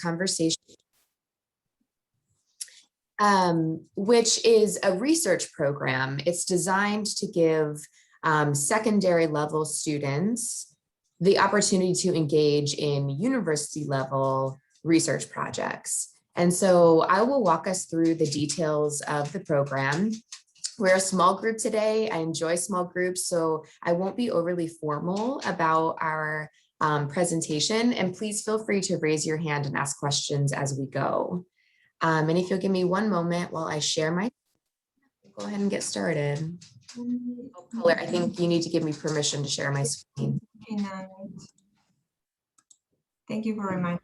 Conversation, which is a research program. It's designed to give secondary level students the opportunity to engage in university level research projects. And so I will walk us through the details of the program. We're a small group today. I enjoy small groups, so I won't be overly formal about our presentation. And please feel free to raise your hand and ask questions as we go. And if you'll give me one moment while I share my, go ahead and get started. Oh, Color, I think you need to give me permission to share my screen. Thank you very much.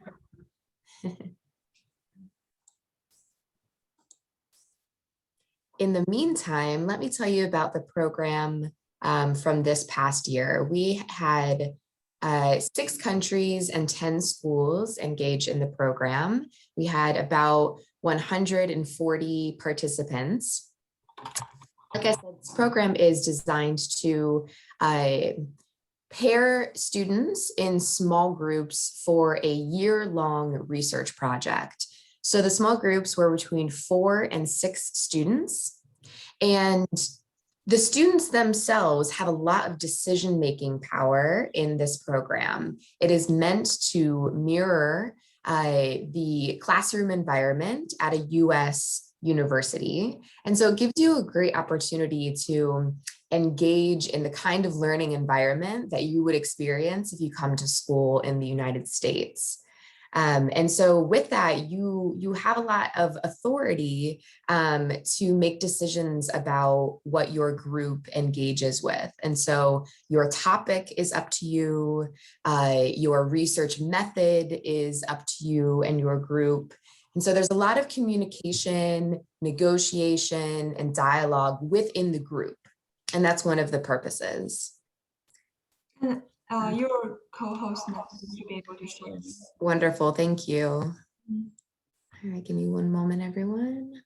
In the meantime, let me tell you about the program from this past year. We had 6 countries and 10 schools engage in the program. We had about 140 participants. Like I said, this program is designed to pair students in small groups for a year-long research project. So the small groups were between 4 and 6 students, and the students themselves have a lot of decision-making power in this program. It is meant to mirror the classroom environment at a US university. And so it gives you a great opportunity to engage in the kind of learning environment that you would experience if you come to school in the United States. And so with that, you have a lot of authority to make decisions about what your group engages with. And so your topic is up to you, your research method is up to you and your group. And so there's a lot of communication, negotiation, and dialogue within the group. And that's one of the purposes. Your co-host now to be able to share. Wonderful, thank you. All right, give me one moment, everyone.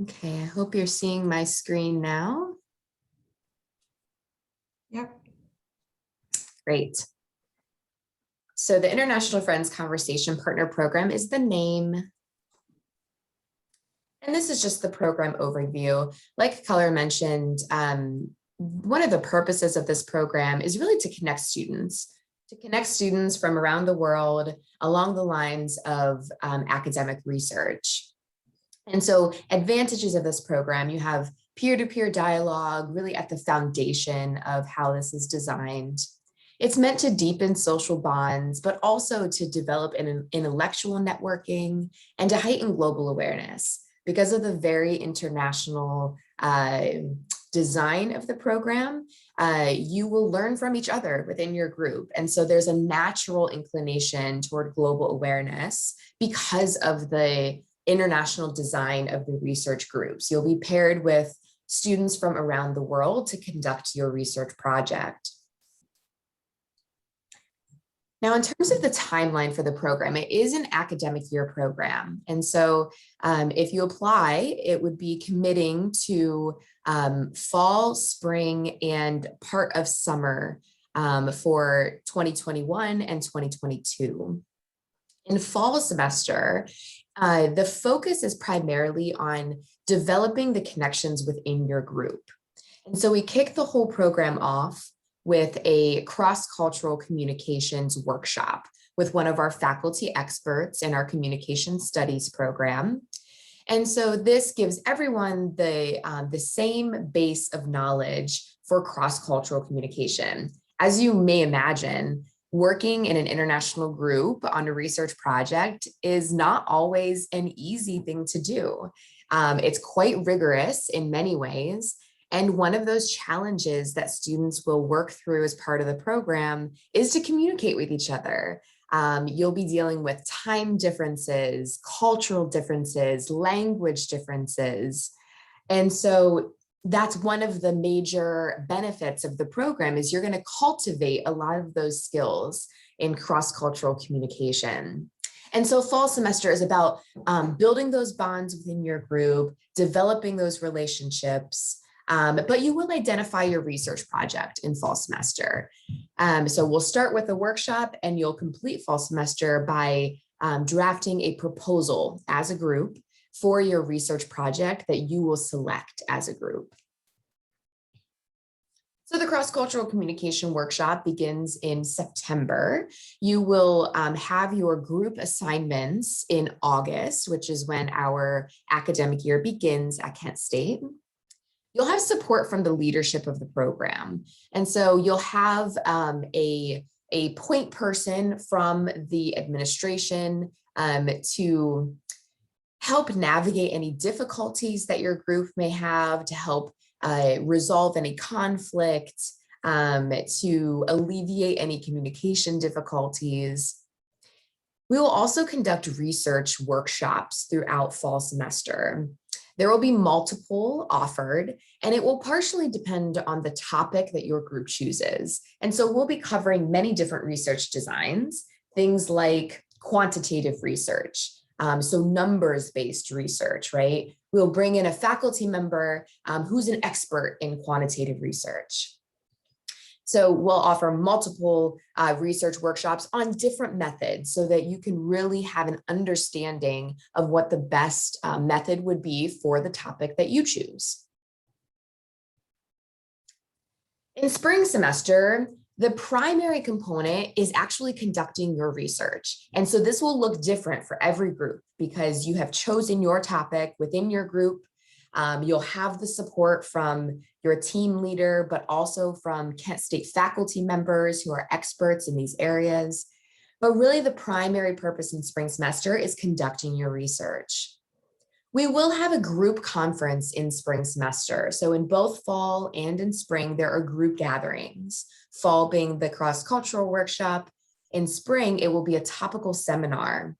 Okay, I hope you're seeing my screen now. Yep. Great. So the International Friends Conversation Partner Program is the name. And this is just the program overview. Like Color mentioned, one of the purposes of this program is really to connect students from around the world along the lines of academic research. And so advantages of this program, you have peer-to-peer dialogue really at the foundation of how this is designed. It's meant to deepen social bonds, but also to develop an intellectual networking and to heighten global awareness. Because of the very international design of the program, you will learn from each other within your group. And so there's a natural inclination toward global awareness because of the international design of the research groups. You'll be paired with students from around the world to conduct your research project. Now, in terms of the timeline for the program, it is an academic year program. And so if you apply, it would be committing to fall, spring, and part of summer for 2021 and 2022. In fall semester, the focus is primarily on developing the connections within your group. And so we kick the whole program off with a cross-cultural communications workshop with one of our faculty experts in our communication studies program. And so this gives everyone the same base of knowledge for cross-cultural communication. As you may imagine, working in an international group on a research project is not always an easy thing to do. It's quite rigorous in many ways. And one of those challenges that students will work through as part of the program is to communicate with each other. You'll be dealing with time differences, cultural differences, language differences. And so that's one of the major benefits of the program is you're going to cultivate a lot of those skills in cross-cultural communication. And so fall semester is about building those bonds within your group, developing those relationships, but you will identify your research project in fall semester. So we'll start with a workshop and you'll complete fall semester by drafting a proposal as a group for your research project that you will select as a group. So the cross-cultural communication workshop begins in September. You will have your group assignments in August, which is when our academic year begins at Kent State. You'll have support from the leadership of the program. And so you'll have a point person from the administration to help navigate any difficulties that your group may have, to help resolve any conflict, to alleviate any communication difficulties. We will also conduct research workshops throughout fall semester. There will be multiple offered, and it will partially depend on the topic that your group chooses. And so we'll be covering many different research designs, things like quantitative research, so numbers-based research, right? We'll bring in a faculty member who's an expert in quantitative research. So we'll offer multiple research workshops on different methods so that you can really have an understanding of what the best method would be for the topic that you choose. In spring semester, the primary component is actually conducting your research. And so this will look different for every group because you have chosen your topic within your group. You'll have the support from your team leader, but also from Kent State faculty members who are experts in these areas. But really the primary purpose in spring semester is conducting your research. We will have a group conference in spring semester. So in both fall and in spring, there are group gatherings. Fall being the cross-cultural workshop. In spring, it will be a topical seminar.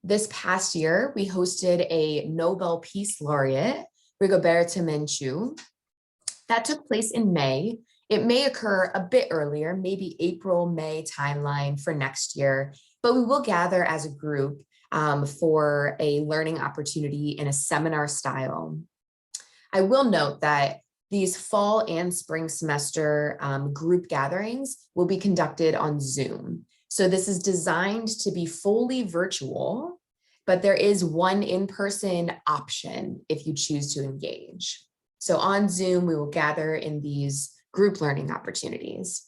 This past year, we hosted a Nobel Peace Laureate, Rigoberta Menchú. That took place in May. It may occur a bit earlier, maybe April, May timeline for next year, but we will gather as a group for a learning opportunity in a seminar style. I will note that these fall and spring semester group gatherings will be conducted on Zoom. So this is designed to be fully virtual, but there is one in-person option if you choose to engage. So on Zoom, we will gather in these group learning opportunities.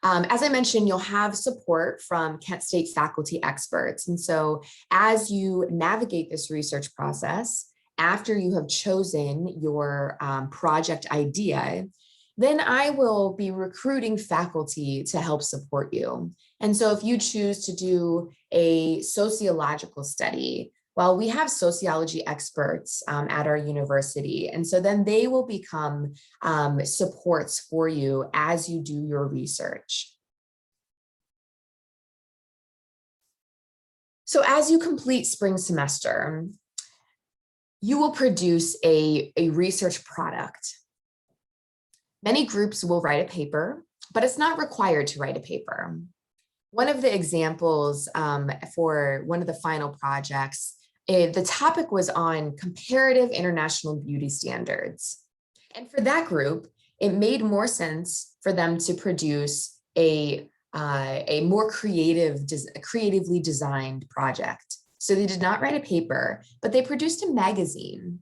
As I mentioned, you'll have support from Kent State faculty experts. And so as you navigate this research process, after you have chosen your project idea, then I will be recruiting faculty to help support you. And so if you choose to do a sociological study, well, we have sociology experts at our university. And so then they will become supports for you as you do your research. So as you complete spring semester, you will produce a research product. Many groups will write a paper, but it's not required to write a paper. One of the examples for one of the final projects, the topic was on comparative international beauty standards. And for that group, it made more sense for them to produce a more creatively designed project. So they did not write a paper, but they produced a magazine.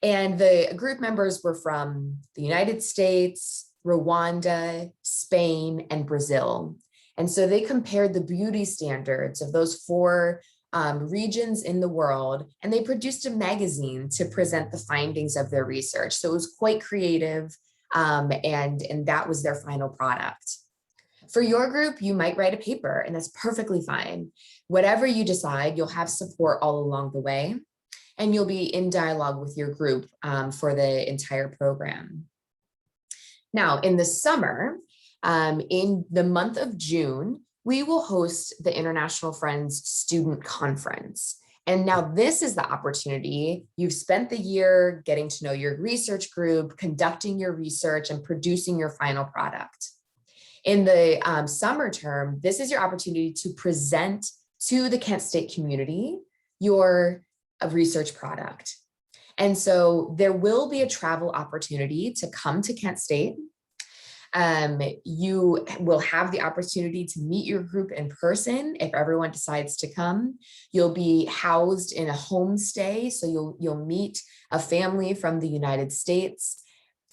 And the group members were from the United States, Rwanda, Spain, and Brazil. And so they compared the beauty standards of those four regions in the world, and they produced a magazine to present the findings of their research. So it was quite creative, and that was their final product. For your group, you might write a paper, and that's perfectly fine. Whatever you decide, you'll have support all along the way, and you'll be in dialogue with your group for the entire program. Now, in the summer, in the month of June, we will host the International Friends Student Conference. And now this is the opportunity. You've spent the year getting to know your research group, conducting your research, and producing your final product. In the summer term, this is your opportunity to present to the Kent State community your research product. And so there will be a travel opportunity to come to Kent State. You will have the opportunity to meet your group in person if everyone decides to come. You'll be housed in a homestay, so you'll meet a family from the United States.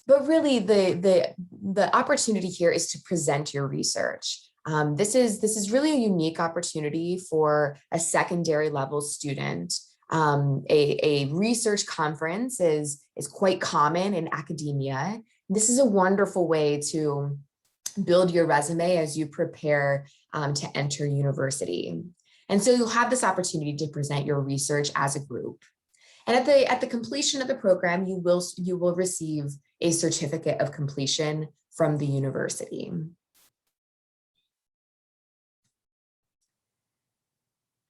But really, the opportunity here is to present your research. This is really a unique opportunity for a secondary level student. A research conference is quite common in academia. This is a wonderful way to build your resume as you prepare to enter university. And so you'll have this opportunity to present your research as a group. And at the completion of the program, you will receive a certificate of completion from the university.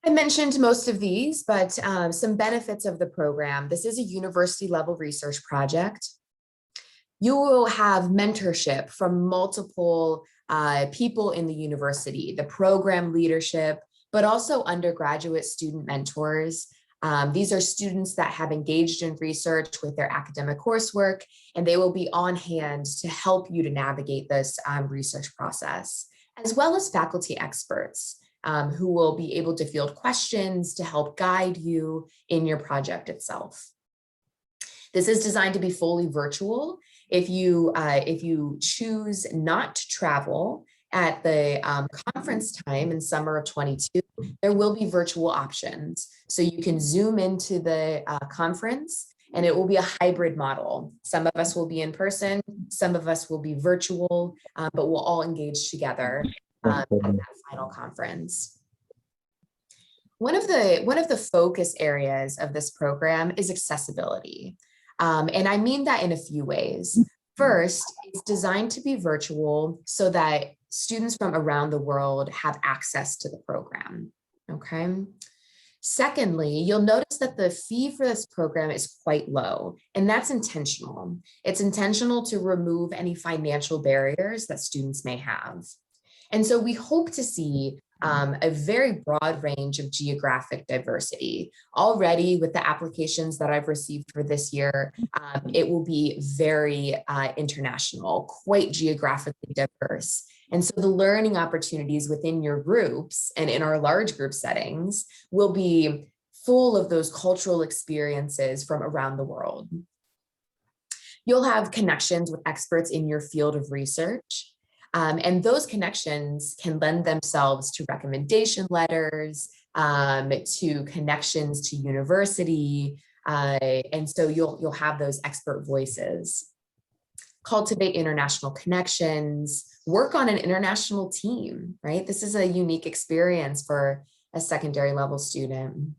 I mentioned most of these, but some benefits of the program. This is a university level research project. You will have mentorship from multiple people in the university, the program leadership, but also undergraduate student mentors. These are students that have engaged in research with their academic coursework, and they will be on hand to help you to navigate this research process, as well as faculty experts who will be able to field questions to help guide you in your project itself. This is designed to be fully virtual. If you choose not to travel at the conference time in summer of 22, there will be virtual options. So you can Zoom into the conference, and it will be a hybrid model. Some of us will be in person, some of us will be virtual, but we'll all engage together at that final conference. One of the focus areas of this program is accessibility. And I mean that in a few ways. First, it's designed to be virtual so that students from around the world have access to the program, okay? Secondly, you'll notice that the fee for this program is quite low, and that's intentional. It's intentional to remove any financial barriers that students may have. And so we hope to see a very broad range of geographic diversity. Already with the applications that I've received for this year, it will be very international, quite geographically diverse. And so the learning opportunities within your groups and in our large group settings will be full of those cultural experiences from around the world. You'll have connections with experts in your field of research. And those connections can lend themselves to recommendation letters, to connections to university. And so you'll have those expert voices. Cultivate international connections, work on an international team, right? This is a unique experience for a secondary level student.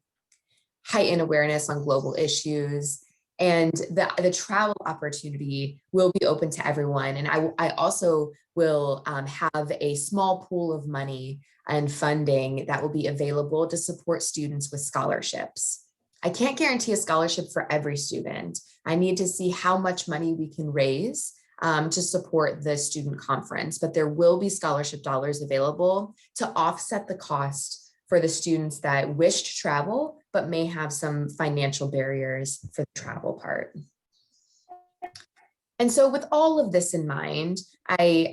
Heighten awareness on global issues. And the travel opportunity will be open to everyone. And I also will have a small pool of money and funding that will be available to support students with scholarships. I can't guarantee a scholarship for every student. I need to see how much money we can raise to support the student conference, but there will be scholarship dollars available to offset the cost for the students that wish to travel, but may have some financial barriers for the travel part. And so with all of this in mind, I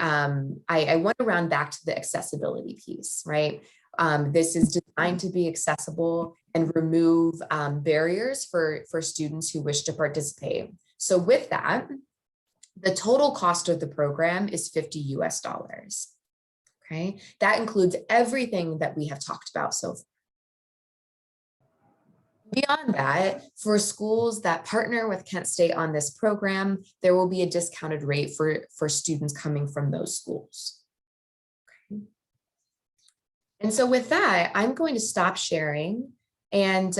want to round back to the accessibility piece, right? This is designed to be accessible and remove barriers for students who wish to participate. So with that, the total cost of the program is $50 US. Okay, that includes everything that we have talked about so far. Beyond that, for schools that partner with Kent State on this program, there will be a discounted rate for students coming from those schools. Okay. And so with that, I'm going to stop sharing, and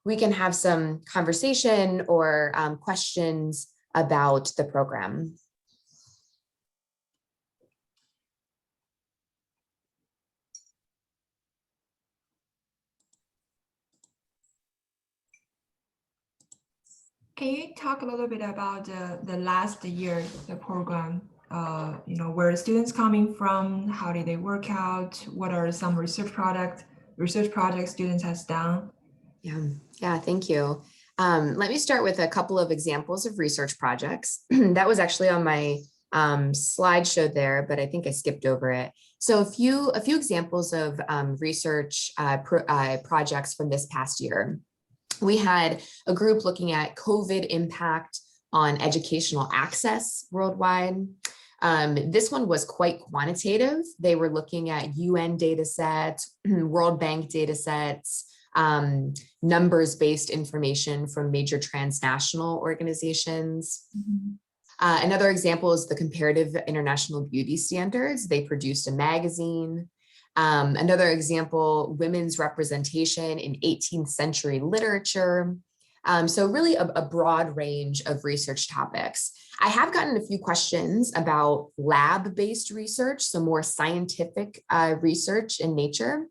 we can have some conversation or questions about the program. Can you talk a little bit about the last year, the program, where are students coming from? How did they work out? What are some research projects students has done? Yeah, thank you. Let me start with a couple of examples of research projects. That was actually on my slideshow there, but I think I skipped over it. So a few examples of research projects from this past year. We had a group looking at COVID impact on educational access worldwide. This one was quite quantitative. They were looking at UN data sets, World Bank data sets, numbers-based information from major transnational organizations. Another example is the Comparative International Beauty Standards. They produced a magazine. Another example, women's representation in 18th century literature. So really a broad range of research topics. I have gotten a few questions about lab-based research, so more scientific research in nature.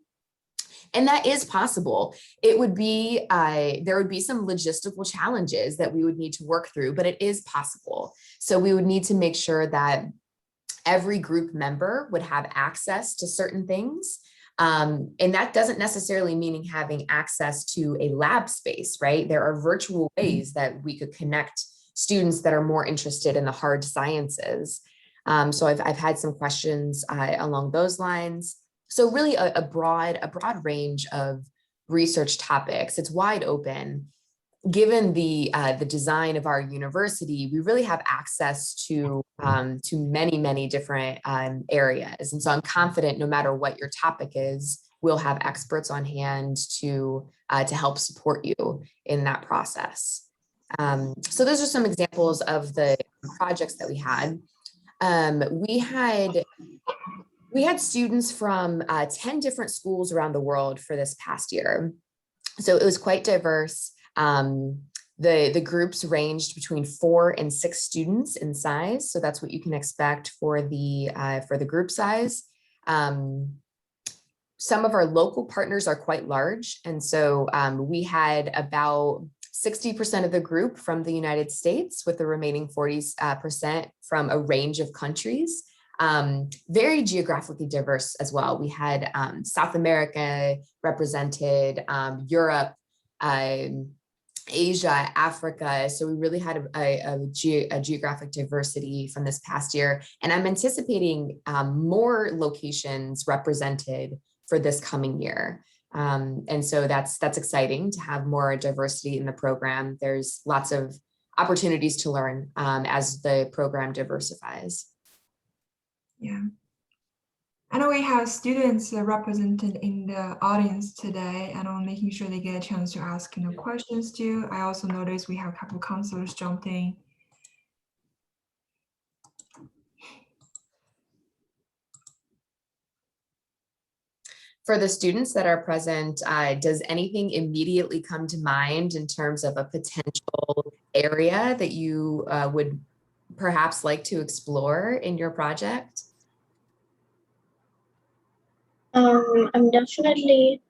And that is possible. It would be, there would be some logistical challenges that we would need to work through, but it is possible. So we would need to make sure that every group member would have access to certain things. And that doesn't necessarily mean having access to a lab space, right? There are virtual ways that we could connect students that are more interested in the hard sciences. So I've had some questions along those lines. So really a broad range of research topics. It's wide open. Given the design of our university, we really have access to many different areas. And so I'm confident no matter what your topic is, we'll have experts on hand to help support you in that process. So those are some examples of the projects that we had. We had students from 10 different schools around the world for this past year. So it was quite diverse. The groups ranged between 4 and 6 students in size. So that's what you can expect for the group size. Some of our local partners are quite large. And so we had about 60% of the group from the United States, with the remaining 40% from a range of countries. Very geographically diverse as well. We had South America represented, Europe, Asia, Africa. So we really had a geographic diversity from this past year. And I'm anticipating more locations represented for this coming year. And so that's exciting to have more diversity in the program. There's lots of opportunities to learn as the program diversifies. Yeah. I know we have students represented in the audience today, and I'm making sure they get a chance to ask questions too. I also noticed we have a couple counselors jumped in. For the students that are present, does anything immediately come to mind in terms of a potential area that you would perhaps like to explore in your project? I'm definitely,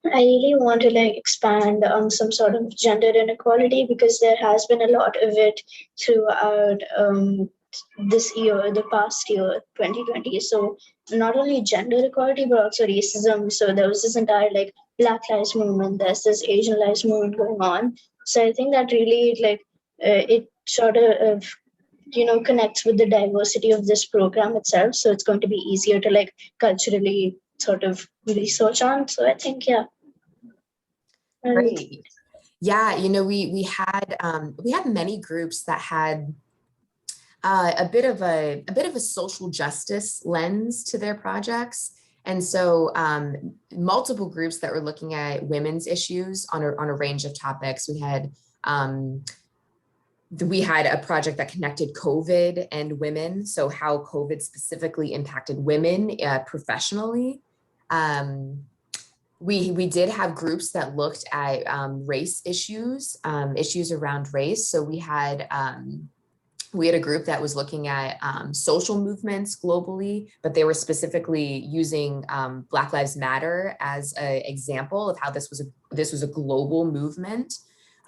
I really want to expand on some sort of gender inequality, because there has been a lot of it throughout this year, the past year, 2020. So not only gender equality, but also racism. So there was this entire Black Lives Movement, there's this Asian Lives Movement going on. So I think that really it sort of connects with the diversity of this program itself. So it's going to be easier to culturally sort of research on. So I think, yeah. Great. Yeah, we had many groups that had a bit of a social justice lens to their projects. And so multiple groups that were looking at women's issues on a range of topics. We had a project that connected COVID and women. So how COVID specifically impacted women professionally. We did have groups that looked at race issues, issues around race. So we had a group that was looking at social movements globally, but they were specifically using Black Lives Matter as an example of how this was a global movement.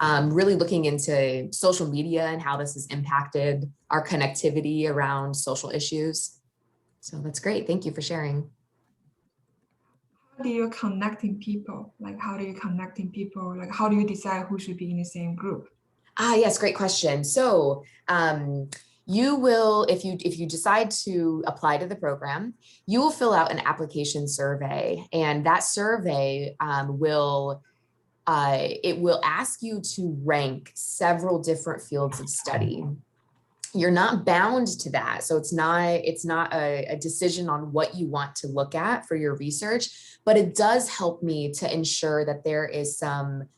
Really looking into social media and how this has impacted our connectivity around social issues. So that's great. Thank you for sharing. do you connecting people? Like, how do you connecting people? Like, how do you decide who should be in the same group? Yes, great question. So you will, if you decide to apply to the program, you will fill out an application survey, and that survey it will ask you to rank several different fields of study. You're not bound to that. So it's not a decision on what you want to look at for your research, but it does help me to ensure that there's some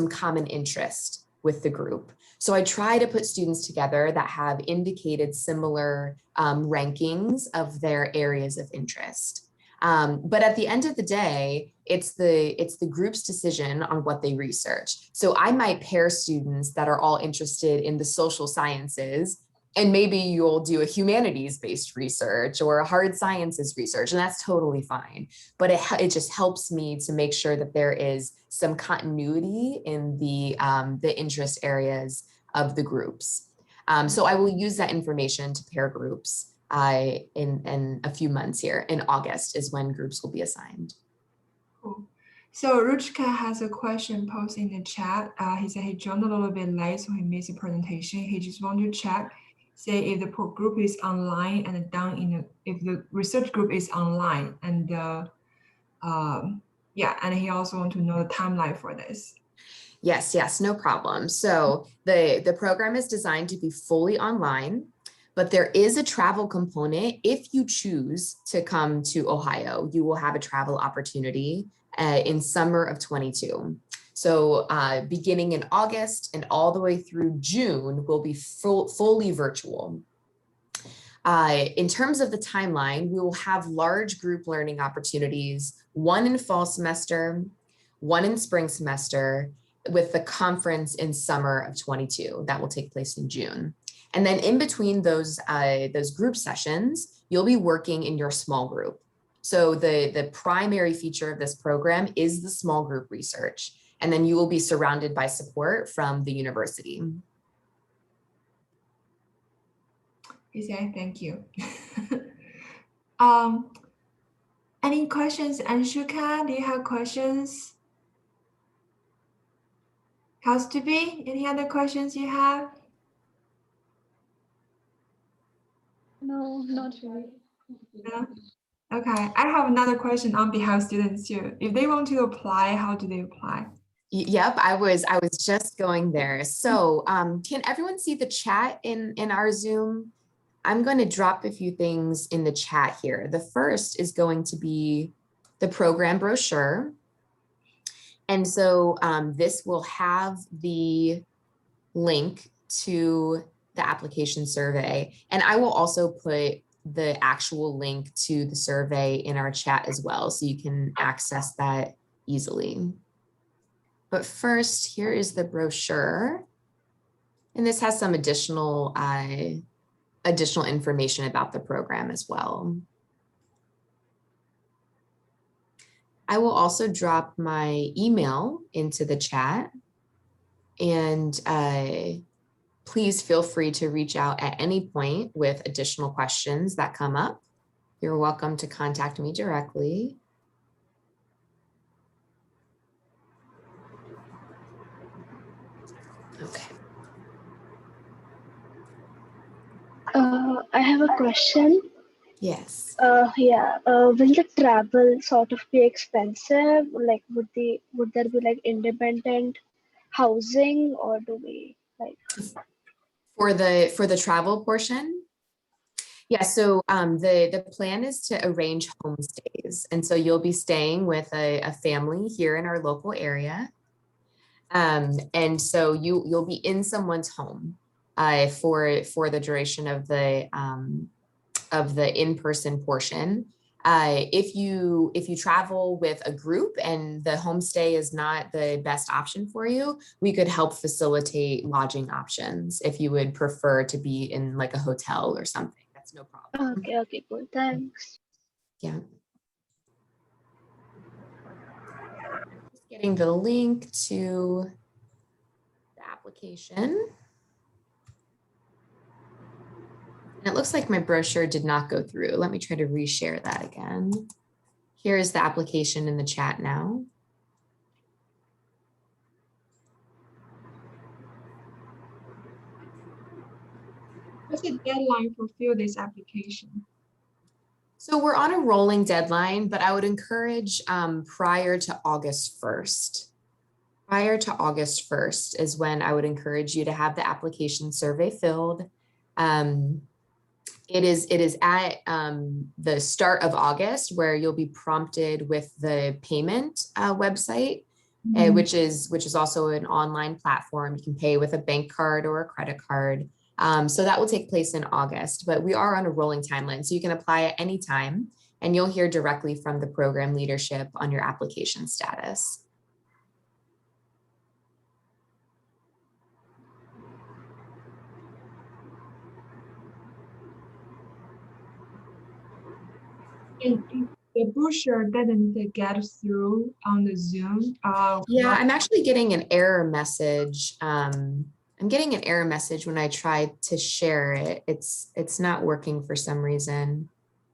common interest with the group. So I try to put students together that have indicated similar rankings of their areas of interest. But at the end of the day, it's the group's decision on what they research. So I might pair students that are all interested in the social sciences, and maybe you'll do a humanities-based research or a hard sciences research, and that's totally fine. But it just helps me to make sure that there is some continuity in the interest areas of the groups. So I will use that information to pair groups in a few months here. In August is when groups will be assigned. Cool. So Ruchka has a question posted in the chat. He said he joined a little bit late, so he missed the presentation. He just wanted to check, say if the group is online and if the research group is online, and yeah, and he also want to know the timeline for this. Yes, no problem. So the program is designed to be fully online, but there is a travel component. If you choose to come to Ohio, you will have a travel opportunity in summer of 22. So beginning in August and all the way through June will be fully virtual. In terms of the timeline, we will have large group learning opportunities, one in fall semester, one in spring semester, with the conference in summer of 22 that will take place in June. And then in between those group sessions, you'll be working in your small group. So the primary feature of this program is the small group research. And then you will be surrounded by support from the university. Thank you. Any questions, Anshuka? Do you have questions? House to be? Any other questions you have? No, not really. No? Okay, I have another question on behalf of students too. If they want to apply, how do they apply? Yep, I was just going there. So can everyone see the chat in our Zoom? I'm going to drop a few things in the chat here. The first is going to be the program brochure. And so this will have the link to the application survey. And I will also put the actual link to the survey in our chat as well, so you can access that easily. But first, here is the brochure. And this has some additional information about the program as well. I will also drop my email into the chat, and please feel free to reach out at any point with additional questions that come up. You're welcome to contact me directly. Okay. I have a question. Yes. Will the travel sort of be expensive? Like, would there be like independent housing, or do we like? For the travel portion? Yeah, so the plan is to arrange homestays. And so you'll be staying with a family here in our local area. And so you'll be in someone's home for the duration of the in-person portion. If you travel with a group and the homestay is not the best option for you, we could help facilitate lodging options if you would prefer to be in like a hotel or something. That's no problem. Okay, cool. Thanks. Yeah. Just getting the link to the application. And it looks like my brochure did not go through. Let me try to reshare that again. Here is the application in the chat now. What's the deadline for fill this application? So we're on a rolling deadline, but I would encourage prior to August 1st. Prior to August 1st is when I would encourage you to have the application survey filled. It is at the start of August where you'll be prompted with the payment website, which is also an online platform. You can pay with a bank card or a credit card. So that will take place in August, but we are on a rolling timeline. So you can apply at any time and you'll hear directly from the program leadership on your application status. And if the brochure doesn't get through on the Zoom. Yeah, I'm actually getting an error message. I'm getting an error message when I try to share it. It's not working for some reason.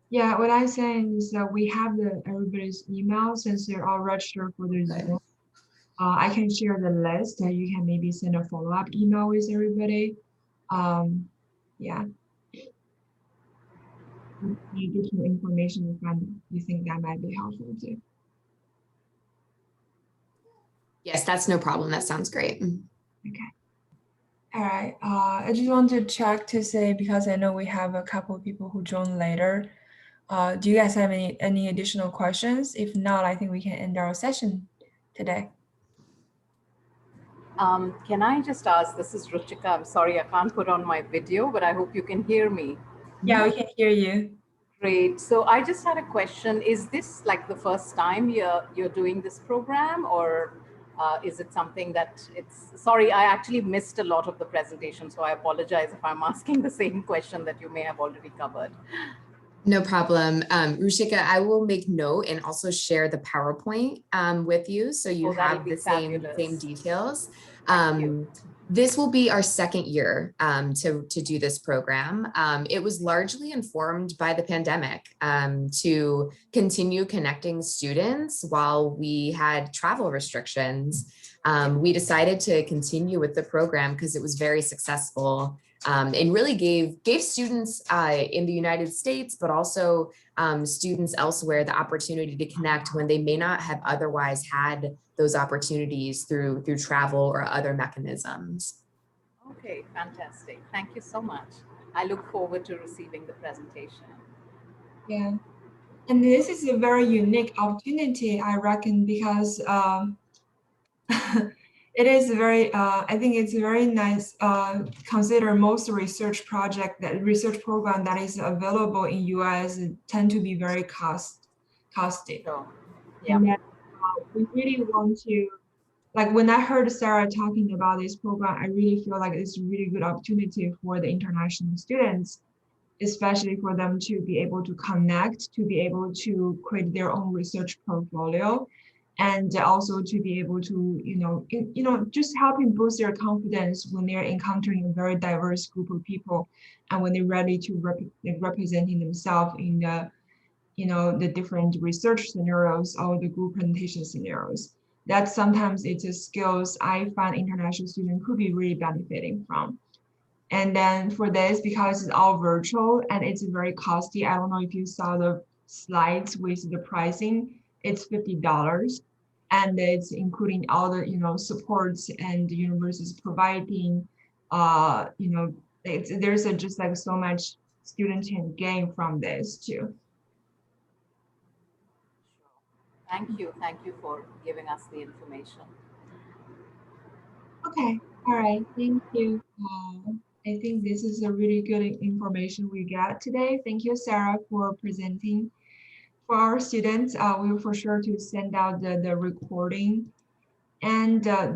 Yeah, what I'm saying is that we have everybody's email since they're all registered for the Zoom. I can share the list and you can maybe send a follow-up email with everybody. Yeah. You get some information if you think that might be helpful too. Yes, that's no problem. That sounds great. Okay. All right. I just want to check to say, because I know we have a couple of people who join later. Do you guys have any additional questions? If not, I think we can end our session today. Can I just ask, this is Ruchika. I'm sorry, I can't put on my video, but I hope you can hear me. Yeah, we can hear you. Great. So I just had a question. Is this like the first time you're doing this program, or is it something that sorry, I actually missed a lot of the presentation, so I apologize if I'm asking the same question that you may have already covered. No problem. Ruchika, I will make note and also share the PowerPoint with you so you have the same details. This will be our second year to do this program. It was largely informed by the pandemic to continue connecting students while we had travel restrictions. We decided to continue with the program because it was very successful. And really gave students in the United States, but also students elsewhere the opportunity to connect when they may not have otherwise had those opportunities through travel or other mechanisms. Okay, fantastic. Thank you so much. I look forward to receiving the presentation. Yeah, and this is a very unique opportunity, I reckon, because it is very, I think it's very nice, consider most research research program that is available in US tend to be very costly. So, yeah. And then we really want to, like when I heard Sarah talking about this program, I really feel like it's a really good opportunity for the international students, especially for them to be able to connect, to be able to create their own research portfolio, and also to be able to, just helping boost their confidence when they're encountering a very diverse group of people, and when they're ready to representing themselves in the different research scenarios or the group presentation scenarios. That sometimes it's a skills I find international students could be really benefiting from. And then for this, because it's all virtual and it's very costly, I don't know if you saw the slides with the pricing, it's $50. And it's including all the, supports and the universities providing, there's just like so much students can gain from this too. Thank you for giving us the information. Okay, all right, thank you. I think this is a really good information we got today. Thank you, Sarah, for presenting. For our students, we will for sure to send out the recording and